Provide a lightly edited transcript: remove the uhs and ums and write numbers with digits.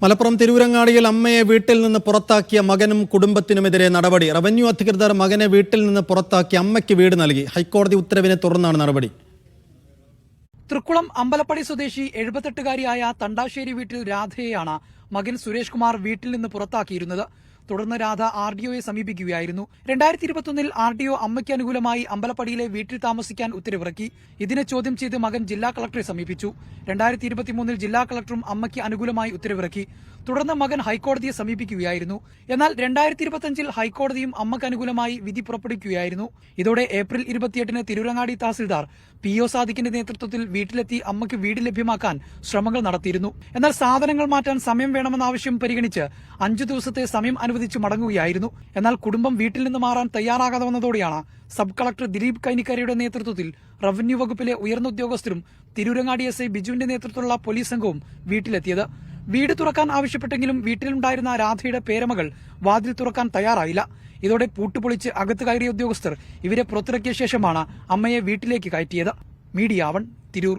മലപ്പുറം തിരൂരങ്ങാടിയിൽ അമ്മയെ വീട്ടിൽ നിന്ന് പുറത്താക്കിയ മകനും കുടുംബത്തിനുമെതിരെ നടപടി. റവന്യൂ അധികൃതർ മകനെ വീട്ടിൽ നിന്ന് പുറത്താക്കി അമ്മയ്ക്ക് വീട് നൽകി. ഹൈക്കോടതി ഉത്തരവിനെ തുടർന്നാണ് നടപടി. തൃക്കുളം അമ്പലപ്പടി സ്വദേശി 78-കാരിയായ തണ്ടാശ്ശേരി വീട്ടിൽ രാധയെയാണ് മകൻ സുരേഷ് കുമാർ വീട്ടിൽ നിന്ന് പുറത്താക്കിയിരുന്നത്. തുടർന്ന് രാധ RDOയെ സമീപിക്കുകയായിരുന്നു. 2021-ൽ RDO അമ്മയ്ക്ക് അനുകൂലമായി അമ്പലപ്പടിയിലെ വീട്ടിൽ താമസിക്കാൻ ഉത്തരവിറക്കി. ഇതിനെ ചോദ്യം ചെയ്ത് മകൻ ജില്ലാ കളക്ടറെ സമീപിച്ചു. 2023-ൽ ജില്ലാ കളക്ടറും അമ്മയ്ക്ക് അനുകൂലമായി ഉത്തരവിറക്കി. തുടർന്ന് മകൻ ഹൈക്കോടതിയെ സമീപിക്കുകയായിരുന്നു. എന്നാൽ 2025-ൽ ഹൈക്കോടതിയും അമ്മയ്ക്ക് അനുകൂലമായി വിധി പുറപ്പെടുവിക്കുകയായിരുന്നു. ഇതോടെ ഏപ്രിൽ 28-ന് തിരൂരങ്ങാടി തഹസിൽദാർ PO സാദിഖിന്റെ നേതൃത്വത്തിൽ വീട്ടിലെത്തി അമ്മയ്ക്ക് വീട് ലഭ്യമാക്കാൻ ശ്രമങ്ങൾ നടത്തിയിരുന്നു. എന്നാൽ സാധനങ്ങൾ മാറ്റാൻ സമയം വേണമെന്ന ആവശ്യം പരിഗണിച്ച് 5 ദിവസത്തെ സമയം അനുവദിച്ചു മടങ്ങുകയായിരുന്നു. എന്നാൽ കുടുംബം വീട്ടിൽ നിന്ന് മാറാൻ തയ്യാറാകാതെ വന്നതോടെയാണ് സബ് കളക്ടർ ദിലീപ് കൈനിക്കരയുടെ നേതൃത്വത്തിൽ റവന്യൂ വകുപ്പിലെ ഉയർന്ന ഉദ്യോഗസ്ഥരും തിരൂരങ്ങാടി SI ബിജുവിന്റെ നേതൃത്വത്തിലുള്ള പോലീസ് സംഘവും വീട്ടിലെത്തിയത്. വീട് തുറക്കാൻ ആവശ്യപ്പെട്ടെങ്കിലും വീട്ടിലുണ്ടായിരുന്ന രാധയുടെ പേരമകൾ വാതിൽ തുറക്കാൻ തയ്യാറായില്ല. ഇതോടെ പൂട്ടുപൊളിച്ച് അകത്ത് കയറിയ ഉദ്യോഗസ്ഥർ ഇവരെ പുറത്തിറക്കിയ ശേഷമാണ് അമ്മയെ വീട്ടിലേക്ക് കയറ്റിയത്. മീഡിയ 1 തിരൂർ.